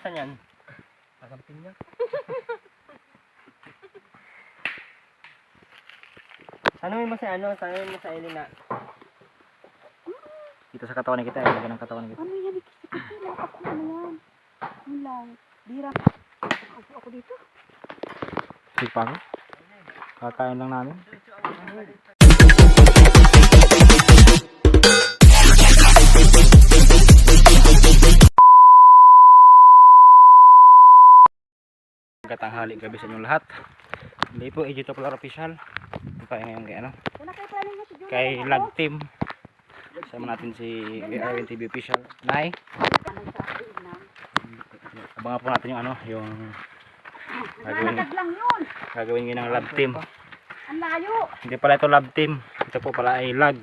Asan yan? Kagampin niya. Tanungin mo sa tanungin mo sa Elina. Dito sa katawan ni kita, ilagay ng katawan ni kita. Ano yan? Ikisi-kisi lang ako. Ano yan? Yun lang. Bira. Ako dito. Sige pa ako. Kakain lang namin. Tanghali gabi sa inyong lahat. Hindi po, Edito Polar Official. Tayo ngayon kay Wala kayo planning mo si Julia. kay Lag Team. Sama natin si Erwin TV Official. Nay, abangan po natin yung yung Nalagad lang yun. gagawin ngayon ng Lab Team. Ang layo. Hindi pala ito Lab Team. Ito po pala ay Lag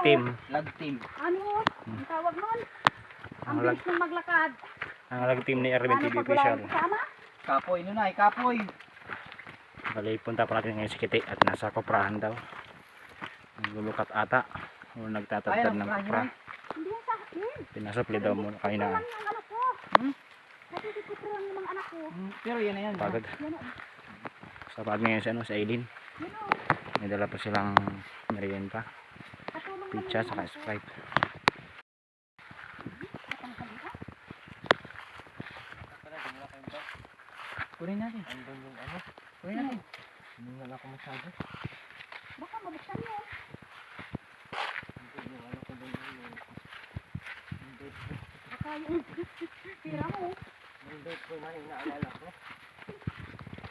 Team. Lag team. Ano? Ang tawag nun? Ang Ang lag, bilis ng maglakad. ang Lag Team ni Erwin TV Pag wala Official. yung kasama? Kapoy nun ay, kapoy. Bali, punta pa natin ngayon si Kiti at nasa koprahan daw. Naglulukat ata. O nagtatagtad ng kopra. Hindi yan sa akin. Pinasupli daw muna Ito kanina. lang yung anak ko. Nakikipot lang yung mga anak ko. Pero yan na yan. Pagod. Yan o. Sa pagod ngayon si Aileen. Yan o. May dala pa silang merienda. Katulong lang Pizza yung saka anak ko. Sprite. Kunin natin. Andun yung Kunin natin. Hindi nga ako masyado. Baka mabuksan yun. Baka yung pira mo. Hindi ko na inaalala ko.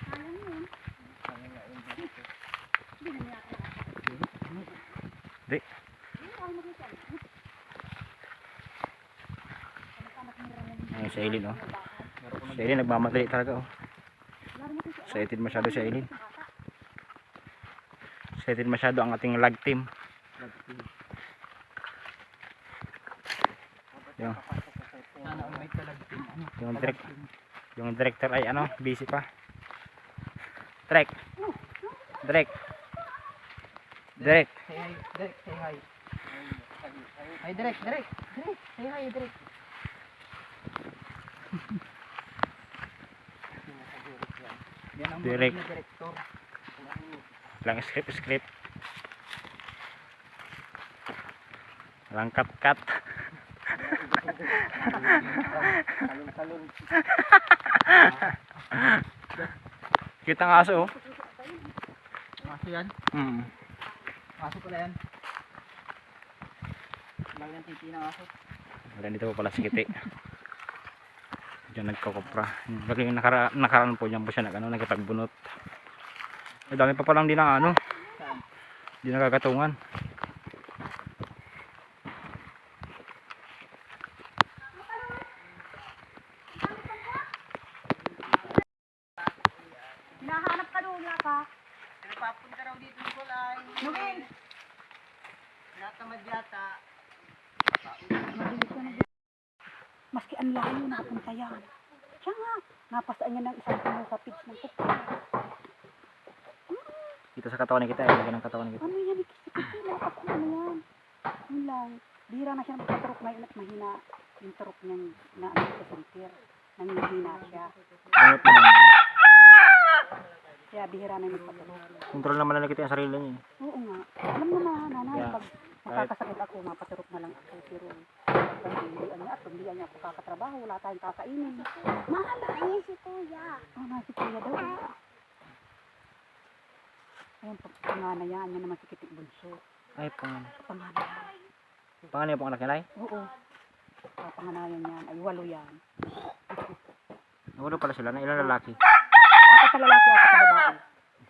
Sayang yun. Hindi na niya ako. Di. Ayun si Aileen oh. Si Aileen nagmamadali talaga oh. Excited masyado si Aileen. Excited masyado ang ating Lag Team. Yung, yung director ay busy pa. Direk. Direk, say hi. Ay, Direk. Say hi, Direk. Yan ang Direk. mga direktor. Lang script. Lang cut. Talon. Kita ng aso oh. Aso yan? Aso pala yan. Lagi ng titi ng aso. Wala dito po pala si Kiti. Diyan nagkakopra. Lagi yung nakaraan po diyan po siya nagpagbunot. Ay dami pa palang di na di nakagatungan. Hinahanap ka doon, wala ka. Papunta raw dito ng kulay. Nugin. Natamad yata. Maski ang layo nakapunta yan. Siya nga. Napasaan niya ng isang puno sa pitch ng kupra. Dito sa katawan ni kita, ilagay ng katawan ni kita. Ano yan? Ikisi-kisi lang ako. Ano yan? Yun lang. Bira na siya magpaturok ngayon at mahina yung turok niyang na sa sentir. Nanghihina siya. Gamot naman. Kaya bihira na yung magpaturok. Kontrol naman na kita yung sarili niya. Oo nga. Alam mo na, nanay, Yeah. pag makakasakit ako, mapaturok na lang ako. Pero pag pagbilian niya at pagbilian niya ako kakatrabaho, wala tayong kakainin. Mahal na si Kuya. Oo nga, si Kuya daw. Ayun, pangana yan. Yan naman si Kitik Bunso. Ay, pangano. Pangana. Pangano yung pang anak niya, Nay? Oo. Panganayan yan. Ay, 8 yan. Wala pala sila na ilang lalaki. Apat sa lalaki at sa babae.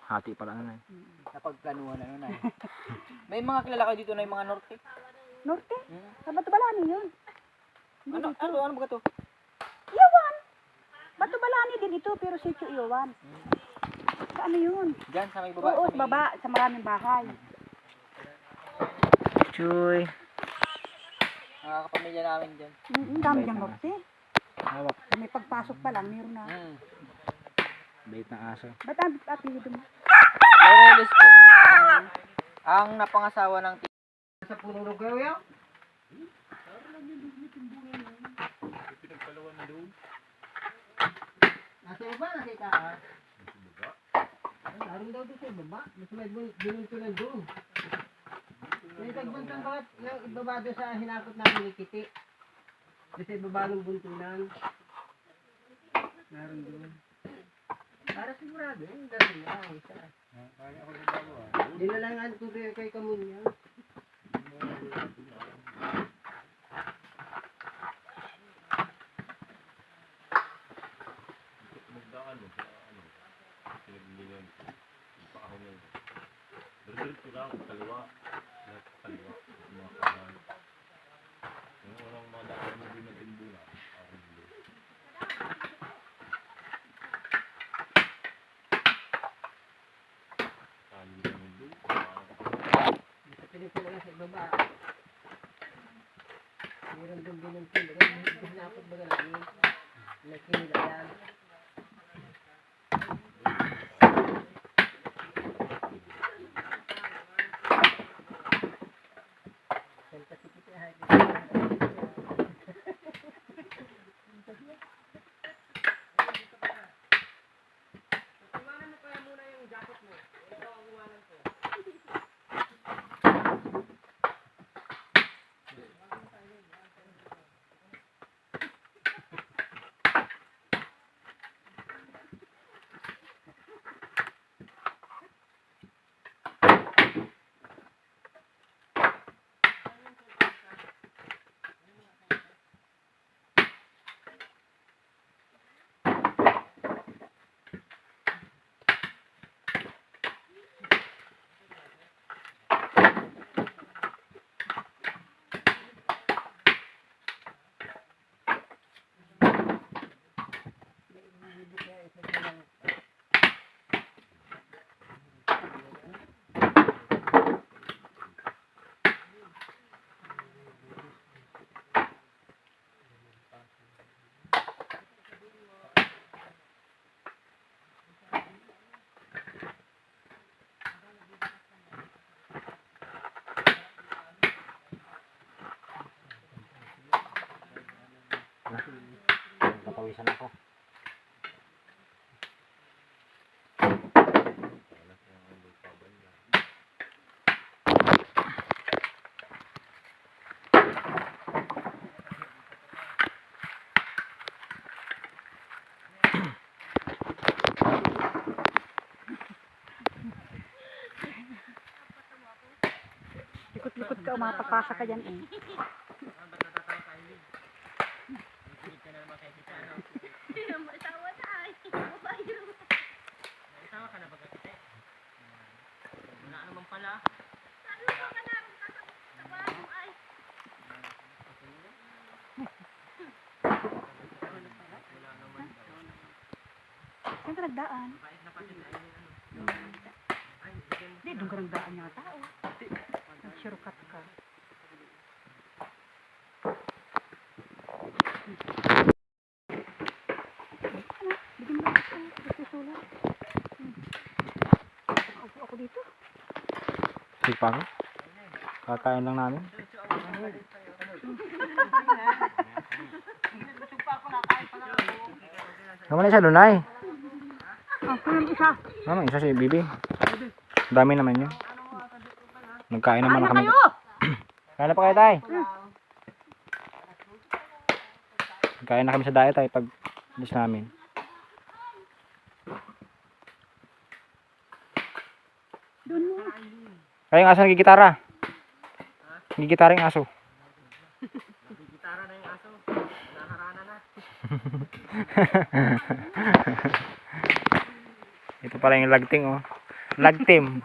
Hati pala na, Nay. Napagplanuhan na nun ay. May mga kilala kayo dito na yung mga norte. Norte? Sa Batubalani yun. Hindi Ano dito. ano ba ito? Iyawan. Batubalani din ito, pero sityo Iyawan. Sa ano yun? Diyan sa may baba. Oo, sa sa baba, sa maraming bahay. Chuy. Mga kapamilya namin dyan. Dami diyang norte. Hawak. May pagpasok pa lang, meron na. Bait na aso. Ba't ang apelido mo? Laureles po. Ang napangasawa ng sa puro lugaw yan. Sa iba nakita ka? Laro daw doon sa ibaba. Gusto may binuntulan doon. May tagbuntong bakit yung ibaba doon sa hinakot namin ni Kiti. Doon sa ibaba ng buntunan. Meron doon. Para sigurado yun. Dami na. Isa. Di na lang ang tubig kay Kamunya. Pinipila lang sa ibaba. Meron doon binuntulan. Hinakot ba namin? Nakinila yan. Napawisan ako. Likot-likot ka, mapapasa ka dyan eh. Saan ka nagdaan? Hindi, doon ka nagdaan yata. Nag-shortcut ka. Bigyan mo lang ako. Nagsusulat. Ako dito. Sige pa ako. Kakain lang namin. Naman isa doon ay. Kulang isa. Naman isa si Bibi. Dami naman yun. Nagkain naman na kami. Kain na pa kayo tay. Nagkain na kami sa diet ay pag alis namin. Doon mo. Kaya yung aso nagigitara. Nagigitara yung aso. Gitara na yung aso. Naharana na. Ito pala yung lagting oh. Lagtim.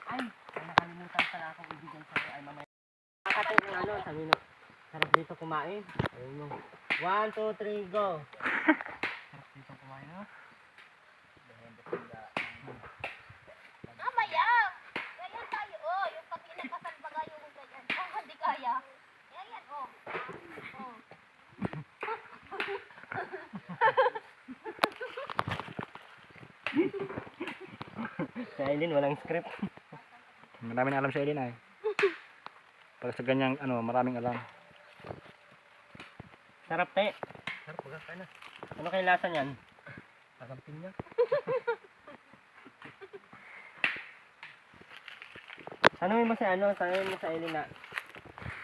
Ay, nakalimutan pala akong ibigay sa'yo. Ay, mamaya. Nakatay ng ano, sabi mo. Sarap dito kumain. Ayun mo. 1, 2, 3, go. Sarap dito kumain, no? Mamaya! Ganyan tayo, oh. Yung pag inakasal baga yung ganyan. Oh, hindi kaya. Yan, oh. Oh. Si Aileen, walang script. Maraming alam sa Elina eh. Pag sa ganyang ano, maraming alam. Sarap, te. Sarap, baga ka na. Ano kayo lasa niyan? Kagamping niya. Tanungin mo si tanungin mo sa Aileen na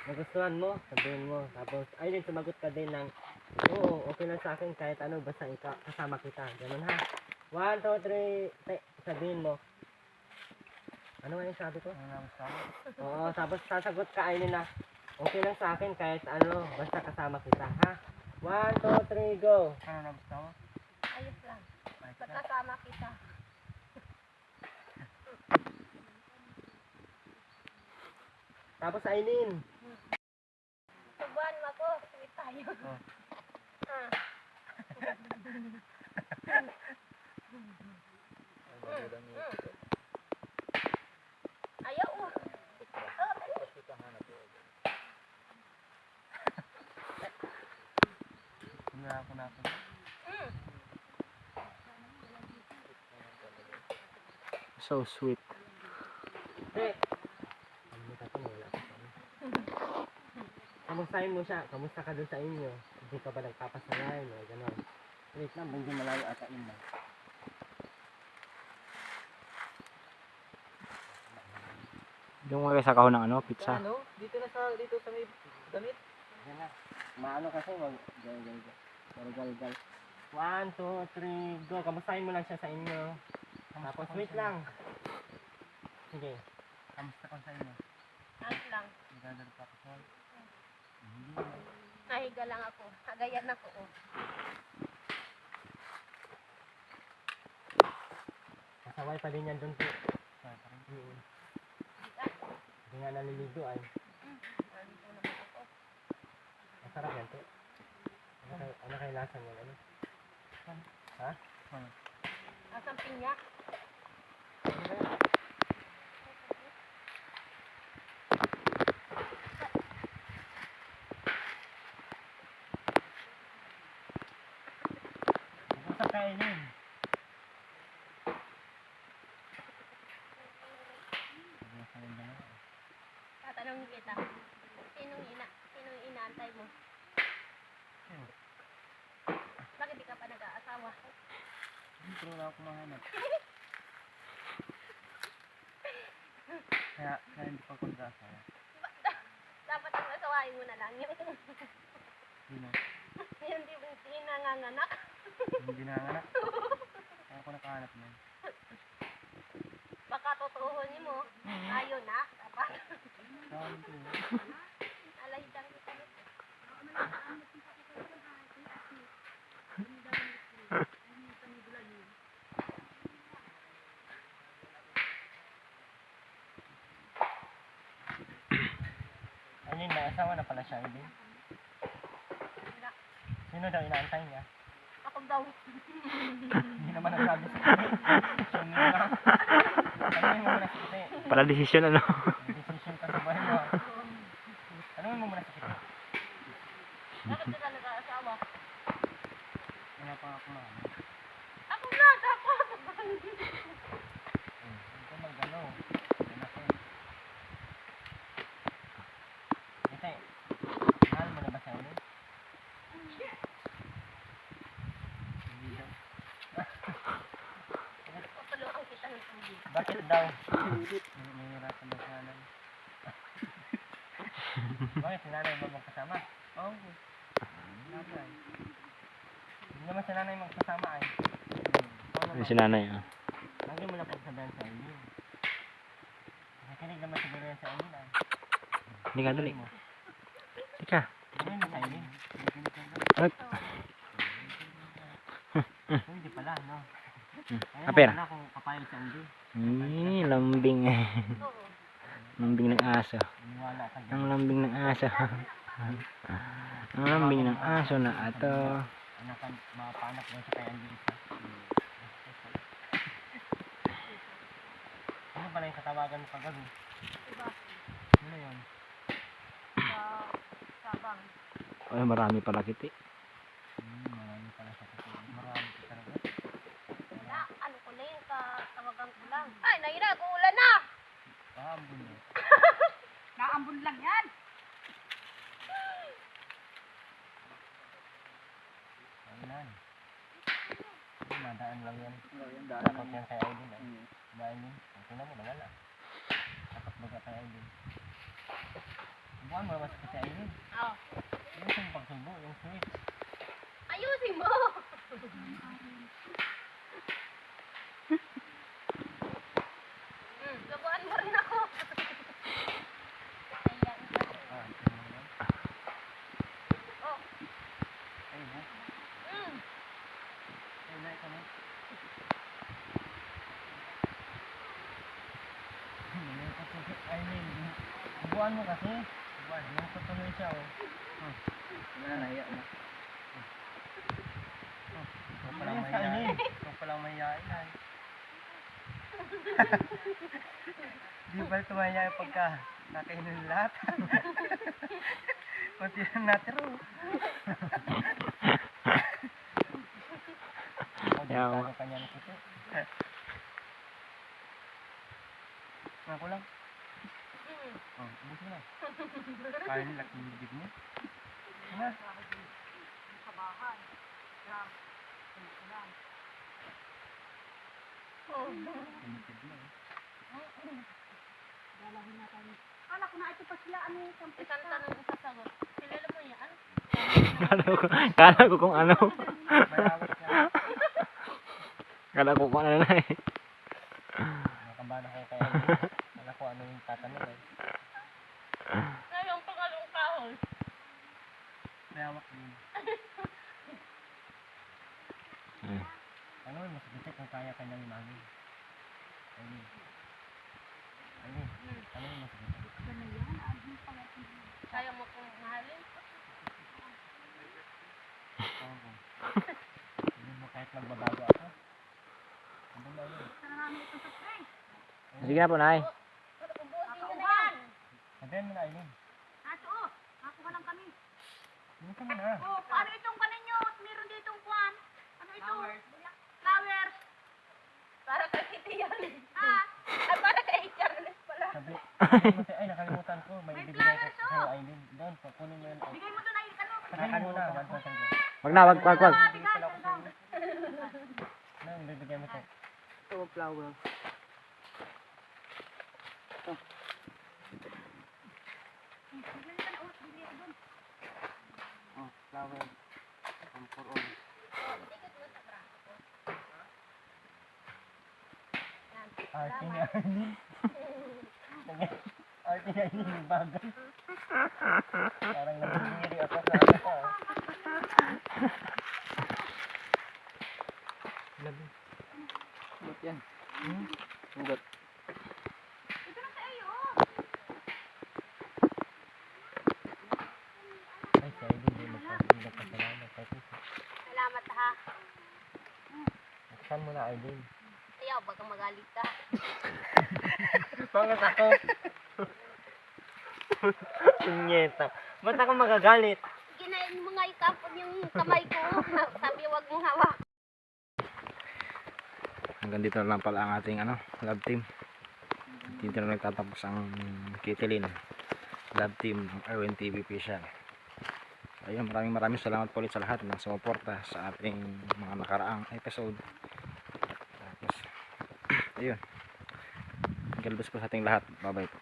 nagustuhan mo, sabihin mo. Tapos, Aileen, sumagot ka din ng, oo, okay lang sa akin kahit ano, basta kasama kita. Ganun ha. 1, 2, 3, sabihin mo. Ano nga yung sabi ko? Oo, tapos sasagot ka, Aileen na, okay lang sa akin kahit ano, basta kasama kita ha. 1, 2, 3, go! Ano na gusto mo? Ayos lang. Pagkasama kita. Tapos, Aileen. Subuan mo ako. Sweet tayo. Ah. Ayaw. So sweet. Kamustahin mo siya. Kamusta ka doon sa inyo? Hindi ka ba nagpapasanay? Gano'n. Wait lang, hindi malayo ata yun lang. Yung mga sa kahon ng ano, pizza. Dito sa may damit. Yan na. Maano kasi, gal. 1, 2, 3, go. Kamustahin mo lang siya sa inyo. Tapos wait lang. Sige. Kamusta ka sa inyo? Ayos lang. Magdadal pa ako. Nahiga lang ako. Hagayan ako. Oh. Masaway pa din yan doon po. Hindi nga naliligo ay. Nandito naman ako. Masarap yan po. Ano kayo lasa niyan? Ano? Ha? Asang pinya? Sa kainin. Tatanungin kita. Sinong inaantay mo? Bakit di ka pa nag-aasawa? Hindi ko na ako mahanap. Kaya hindi pa ako nag-asawa. Dapat ang asawain mo na lang. Sino? Yung di nanganganak. Hindi nanganak. Kaya ako nakahanap na. Baka tutuhon mo. Ayaw na. Dapat. Saan ko? Alay dyan kita. Ayun, may asawa na pala siya, hindi? Sino daw inaantay niya? Ako daw. Hindi naman nagsabi sa kanya. Sino na? Tanungin mo muna si Kite. Para desisyon ano. Decision ka sa buhay mo. Tanungin mo muna si Kite. Bakit di ka nag-aasawa? Wala pa ako na. Ako na, dapat. Hindi ko mag-ano. Ano ko? Kite, mahal mo na ba siya ulit? Hindi daw. Tutulungan kita ng tubig. Bakit daw? Nahihirapan daw siya lang. Bakit si nanay ba magkasama? Oo. Nanay. Hindi naman si nanay magkasama ay. Yung si nanay ah. Lagi mo na pagsabihan sa Eileen. Nakikinig naman siguro yan sa Eileen ay. Hindi ka dali. Teka. Ano yun sa Eileen? Ay. Hindi pala, no? Ayun, Apera. wala kung papayag sa Eileen. Lambing eh. Oo. Lambing ng aso. Iniwala ka Ang dyan. lambing ng aso. Ang lambing ng aso na ato. Anak ka, mapanak daw siya kay Eileen isa. Ano pala yung katawagan mo kagabi? Diba? Ano yun? Sa Sabang. Ay, marami pala kiti. Marami pala sa kasi. Marami ka talaga. Wala. Ano ko na yun? Tawagan ko lang. Ay, naina. Uulan na. Paambun yun. Naambun lang yan. Ayun na. Nadaan lang yan. Yung daan Takot yan kay Aileen eh. Aileen, tingnan mo nawala. Takot baga kay Aileen. Buwan mo naman sa kay Aileen. Oh. Yung pagsubo, yung switch. Ayusin mo. Subuan mo rin ako. Ayan. Ah, tingnan mo yan. Oh. Ay, bu. Ay, na, ito na. Aileen, buwan mo kasi. Buwan, yung tutuloy siya oh. Wala, nahiya na. Ikaw palang mahihain. Ikaw palang mahihain ay. Di ba tumahihain pagka nakainin lahat? Kunti lang natiro. Yaw. Ano kanya na puti? Ako lang. Oh, ubus mo na. Kaya nila kung bibig mo. Ano? Limited mo eh. Kala ko na ito pa sila, ano, Isang tanong ang sasagot. Kilala mo yan? Kala ko kung ano. Mayawat ka. Kala ko kung ano na eh. Nakabahan ako kay Aileen. Alam ko ano yung tatanong eh. Ngayong pangalong kahon. Mayawak din. Ano mas gusto kung kaya ka nang imagine. Aileen. Aileen. Ano yung mas gusto? Kaya mo kong mahalin? Ewan ko. Hindi mo kahit magbabago ako. Ano ba yun? Sige na po, Nay. Ubusin nyo na yan. Sabihan mo na Aileen. Ato, oh, nakuha lang kami. Bilisan mo na. Oh, paano itong kanin nyo? Meron ditong kwan. Ano ito? Flowers. Para kay Tiyan. Ah, Ay, para kay Charles pala. Sabi, ay nakalimutan ko. May ibibigay ko sa'yo Aileen. Doon, kunin mo yun. bigay mo doon ay, ano? Sabihin mo na. 1, 2, 3, go. Wag na, wag. Bigay pala ko sa'yo. Ano yung bibigay mo sa'yo? Ito, flower. Oh, flower. For all. Arte ni Aileen. Arte ni Aileen yung bagay. Parang nabibiri ako sa ano ko. Ba't yan? Ugat. Ay, si Aileen yung magpapasalamat. Salamat ha. Buksan mo na Aileen. Ayaw, baka magalit ka. Pangas ako. Punyeta. Ba't ako magagalit? Ginayin mo nga ikapon yung kamay ko. Sabi, wag mong hawak. Hanggang dito na lang pala ang ating love team. Dito na nagtatapos ang Kitilin love team ng Erwin TV official. Ayun, maraming salamat po ulit sa lahat ng sumuporta sa ating mga nakaraang episode. Tapos ayun, God bless po sa ating lahat. Bye bye po.